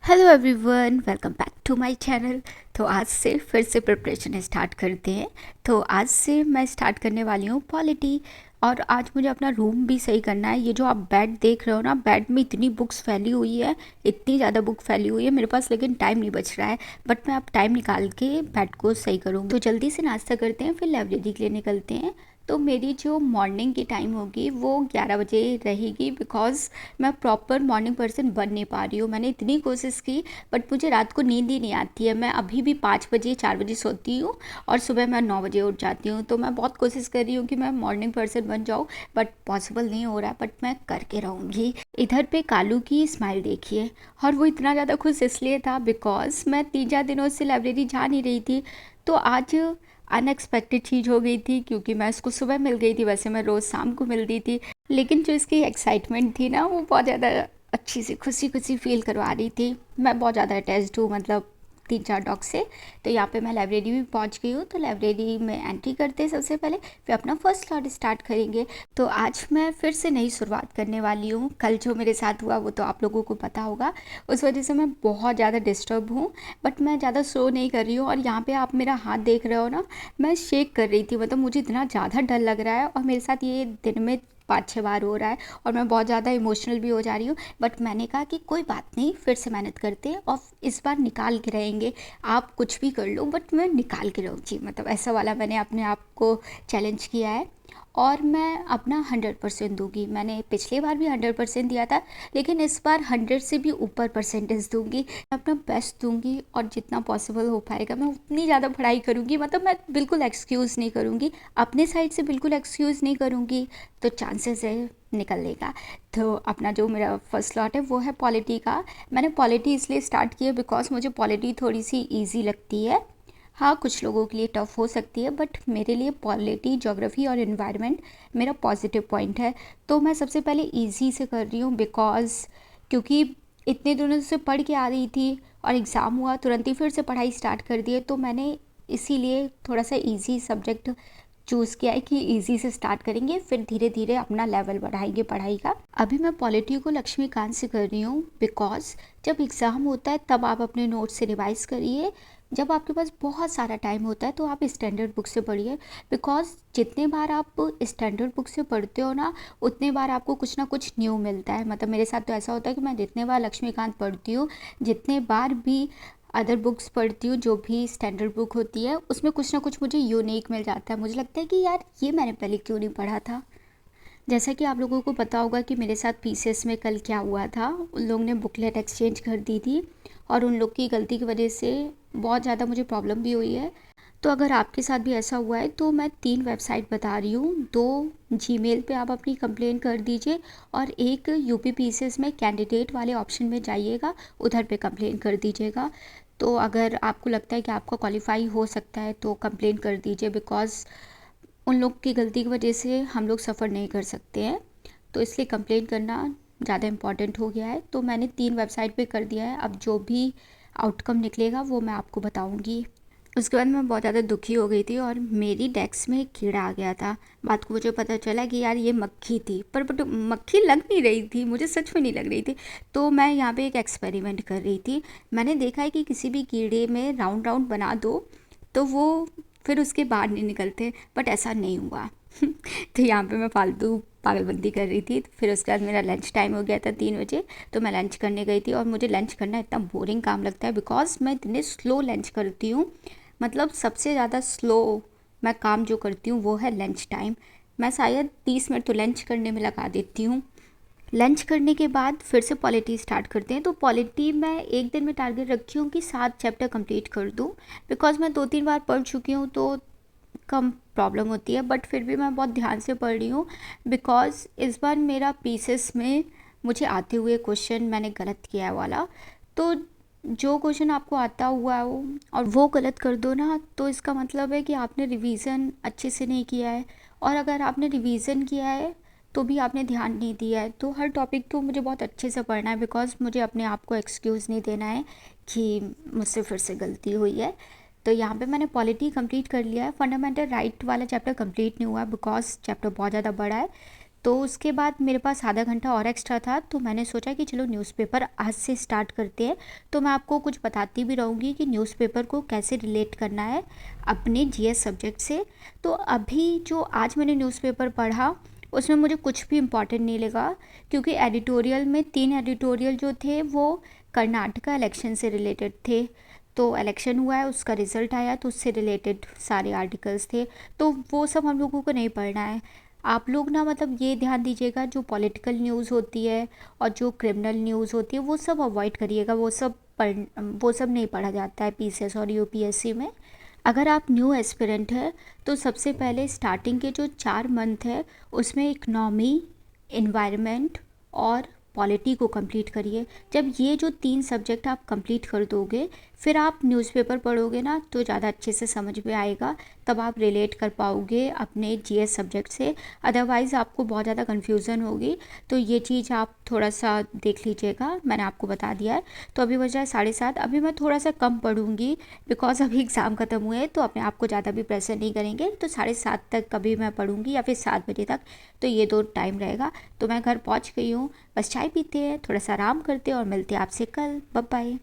Hello everyone, welcome back to my channel. तो आज से फिर से प्रिपरेशन स्टार्ट करते हैं। तो आज से मैं स्टार्ट करने वाली हूँ पॉलिटी। और आज मुझे अपना रूम भी सही करना है। ये जो आप बेड देख रहे हो ना, बेड में इतनी बुक्स फैली हुई है, इतनी ज़्यादा बुक फैली हुई है मेरे पास, लेकिन टाइम नहीं बच रहा है। बट मैं अब टाइम निकाल के बेड को सही करूँगी। तो जल्दी से नाश्ता करते हैं, फिर लाइब्रेरी के लिए निकलते हैं। तो मेरी जो मॉर्निंग की टाइम होगी वो 11 बजे रहेगी, बिकॉज़ मैं प्रॉपर मॉर्निंग पर्सन बन नहीं पा रही हूँ। मैंने इतनी कोशिश की, बट मुझे रात को नींद ही नहीं आती है। मैं अभी भी 5 बजे 4 बजे सोती हूँ और सुबह मैं 9 बजे उठ जाती हूँ। तो मैं बहुत कोशिश कर रही हूँ कि मैं मॉर्निंग पर्सन बन जाऊँ, बट पॉसिबल नहीं हो रहा है। बट मैं करके रहूँगी। इधर पे कालू की स्माइल देखिए, और वो इतना ज़्यादा खुश इसलिए था बिकॉज मैं 3-4 दिनों से लाइब्रेरी जा नहीं रही थी। तो आज अनएक्सपेक्टेड चीज़ हो गई थी, क्योंकि मैं उसको सुबह मिल गई थी। वैसे मैं रोज़ शाम को मिलती थी, लेकिन जो इसकी एक्साइटमेंट थी ना, वो बहुत ज़्यादा अच्छी सी खुशी खुशी फील करवा रही थी। मैं बहुत ज़्यादा अटैच्ड हूँ, मतलब 3-4 डॉग से। तो यहाँ पे मैं लाइब्रेरी भी पहुँच गई हूँ। तो लाइब्रेरी में एंट्री करते हैं सबसे पहले, फिर अपना फर्स्ट स्लॉट स्टार्ट करेंगे। तो आज मैं फिर से नई शुरुआत करने वाली हूँ। कल जो मेरे साथ हुआ वो तो आप लोगों को पता होगा, उस वजह से मैं बहुत ज़्यादा डिस्टर्ब हूँ। बट मैं ज़्यादा स्लो नहीं कर रही हूँ। और यहाँ पे आप मेरा हाथ देख रहे हो ना, मैं शेक कर रही थी। मतलब मुझे इतना ज़्यादा डर लग रहा है, और मेरे साथ ये दिन में 5-6 बार हो रहा है, और मैं बहुत ज़्यादा इमोशनल भी हो जा रही हूँ। बट मैंने कहा कि कोई बात नहीं, फिर से मेहनत करते हैं और इस बार निकाल के रहेंगे। आप कुछ भी कर लो, बट मैं निकाल के रहूँगी। मतलब ऐसा वाला मैंने अपने आप को चैलेंज किया है, और मैं अपना 100% दूंगी। मैंने पिछली बार भी 100% दिया था, लेकिन इस बार 100 से भी ऊपर परसेंटेज दूंगी। मैं अपना बेस्ट दूंगी, और जितना पॉसिबल हो पाएगा मैं उतनी ज़्यादा पढ़ाई करूंगी। मतलब मैं बिल्कुल एक्सक्यूज़ नहीं करूंगी, अपने साइड से बिल्कुल एक्सक्यूज़ नहीं करूंगी। तो चांसेस है निकलने का। तो अपना जो मेरा फर्स्ट स्लॉट है वो है पॉलिटी का। मैंने पॉलिटी इसलिए स्टार्ट की है बिकॉज मुझे पॉलिटी थोड़ी सी ईजी लगती है। हाँ, कुछ लोगों के लिए टफ़ हो सकती है, बट मेरे लिए पॉलिटी, ज्योग्राफी और एनवायरनमेंट मेरा पॉजिटिव पॉइंट है। तो मैं सबसे पहले इजी से कर रही हूँ, बिकॉज़ क्योंकि इतने दिनों से पढ़ के आ रही थी, और एग्ज़ाम हुआ तुरंत ही फिर से पढ़ाई स्टार्ट कर दी है। तो मैंने इसीलिए थोड़ा सा इजी सब्जेक्ट चूज़ किया है कि इजी से स्टार्ट करेंगे, फिर धीरे धीरे अपना लेवल बढ़ाएंगे पढ़ाई का। अभी मैं पॉलिटी को लक्ष्मीकांत से कर रही हूँ, बिकॉज जब एग्ज़ाम होता है तब आप अपने नोट्स से रिवाइज़ करिए। जब आपके पास बहुत सारा टाइम होता है तो आप स्टैंडर्ड बुक से पढ़िए, बिकॉज जितने बार आप स्टैंडर्ड बुक से पढ़ते हो ना, उतने बार आपको कुछ ना कुछ न्यू मिलता है। मतलब मेरे साथ तो ऐसा होता है कि मैं जितने बार लक्ष्मीकांत पढ़ती हूँ, जितने बार भी अदर बुक्स पढ़ती हूँ, जो भी स्टैंडर्ड बुक होती है, उसमें कुछ ना कुछ मुझे यूनिक मिल जाता है। मुझे लगता है कि यार ये मैंने पहले क्यों नहीं पढ़ा था। जैसा कि आप लोगों को पता होगा कि मेरे साथ पीसीएस में कल क्या हुआ था। उन लोग ने बुकलेट एक्सचेंज कर दी थी, और उन लोग की गलती की वजह से बहुत ज़्यादा मुझे प्रॉब्लम भी हुई है। तो अगर आपके साथ भी ऐसा हुआ है तो मैं 3 वेबसाइट बता रही हूँ। 2 जीमेल पे आप अपनी कंप्लेंट कर दीजिए, और एक यूपी पीसीएस में कैंडिडेट वाले ऑप्शन में जाइएगा, उधर पे कंप्लेंट कर दीजिएगा। तो अगर आपको लगता है कि आपका क्वालिफाई हो सकता है तो कंप्लेंट कर दीजिए, बिकॉज़ उन लोग की गलती की वजह से हम लोग सफ़र नहीं कर सकते हैं। तो इसलिए कंप्लेंट करना ज़्यादा इम्पॉर्टेंट हो गया है। तो मैंने 3 वेबसाइट पे कर दिया है। अब जो भी आउटकम निकलेगा वो मैं आपको बताऊंगी। उसके बाद मैं बहुत ज़्यादा दुखी हो गई थी, और मेरी डेस्क में एक कीड़ा आ गया था। बात को मुझे पता चला कि यार ये मक्खी थी, पर बट मक्खी लग नहीं रही थी, मुझे सच में नहीं लग रही थी। तो मैं यहाँ पे एक एक्सपेरिमेंट कर रही थी। मैंने देखा है कि किसी भी कीड़े में राउंड राउंड बना दो तो वो फिर उसके बाहर नहीं निकलते, बट ऐसा नहीं हुआ। तो यहाँ पे मैं फालतू पागलबंदी कर रही थी। फिर उसके बाद मेरा लंच टाइम हो गया था 3 बजे। तो मैं लंच करने गई थी, और मुझे लंच करना इतना बोरिंग काम लगता है, बिकॉज मैं इतने स्लो लंच करती हूँ। मतलब सबसे ज़्यादा स्लो मैं काम जो करती हूँ वो है लंच टाइम। मैं शायद 30 मिनट तो लंच करने में लगा देती हूँ। लंच करने के बाद फिर से पॉलिटी स्टार्ट करते हैं। तो पॉलिटी मैं एक दिन में टारगेट रखी हूँ कि 7 चैप्टर कंप्लीट कर दूँ, बिकॉज मैं 2-3 बार पढ़ चुकी हूँ तो कम प्रॉब्लम होती है। बट फिर भी मैं बहुत ध्यान से पढ़ रही हूँ, बिकॉज इस बार मेरा पीसेस में मुझे आते हुए क्वेश्चन मैंने गलत किया है वाला। तो जो क्वेश्चन आपको आता हुआ हो और वो गलत कर दो ना, तो इसका मतलब है कि आपने रिवीजन अच्छे से नहीं किया है। और अगर आपने रिवीजन किया है तो भी आपने ध्यान नहीं दिया है। तो हर टॉपिक को मुझे बहुत अच्छे से पढ़ना है, बिकॉज मुझे अपने आप को एक्सक्यूज़ नहीं देना है कि मुझसे फिर से गलती हुई है। तो यहाँ पे मैंने पॉलिटी कंप्लीट कर लिया है। फंडामेंटल राइट वाला चैप्टर कंप्लीट नहीं हुआ है, बिकॉज चैप्टर बहुत ज़्यादा बड़ा है। तो उसके बाद मेरे पास आधा घंटा और एक्स्ट्रा था, तो मैंने सोचा कि चलो न्यूज़पेपर आज से स्टार्ट करते हैं। तो मैं आपको कुछ बताती भी रहूँगी कि न्यूज़पेपर को कैसे रिलेट करना है अपने जीएस सब्जेक्ट से। तो अभी जो आज मैंने न्यूज़पेपर पढ़ा उसमें मुझे कुछ भी इम्पोर्टेंट नहीं लगा, क्योंकि एडिटोरियल में 3 एडिटोरियल जो थे वो कर्नाटका इलेक्शन से रिलेटेड थे। तो इलेक्शन हुआ है, उसका रिज़ल्ट आया, तो उससे रिलेटेड सारे आर्टिकल्स थे। तो वो सब हम लोगों को नहीं पढ़ना है। आप लोग ना मतलब ये ध्यान दीजिएगा, जो पॉलिटिकल न्यूज़ होती है और जो क्रिमिनल न्यूज़ होती है वो सब अवॉइड करिएगा। वो सब नहीं पढ़ा जाता है पीसीएस और यूपीएससी में। अगर आप न्यू एस्पिरेंट है तो सबसे पहले स्टार्टिंग के जो 4 मंथ है उसमें इकनॉमी, इन्वायरमेंट और पॉलिटी को कंप्लीट करिए। जब ये जो 3 सब्जेक्ट आप कंप्लीट कर दोगे, फिर आप न्यूज़पेपर पढ़ोगे ना तो ज़्यादा अच्छे से समझ में आएगा, तब आप रिलेट कर पाओगे अपने जीएस सब्जेक्ट से। अदरवाइज़ आपको बहुत ज़्यादा कन्फ्यूज़न होगी। तो ये चीज़ आप थोड़ा सा देख लीजिएगा, मैंने आपको बता दिया है। तो अभी बज रहा है 7:30, अभी मैं थोड़ा सा कम पढ़ूँगी बिकॉज अभी एग्ज़ाम ख़त्म हुए हैं, तो अपने आप को ज़्यादा भी प्रेशर नहीं करेंगे। तो 7:30 तक कभी मैं पढ़ूँगी या फिर 7 बजे तक, तो ये 2 टाइम रहेगा। तो मैं घर पहुँच गई हूँ, बस चाय पीते हैं, थोड़ा सा आराम करते हैं और मिलते हैं आपसे कल। Bye bye.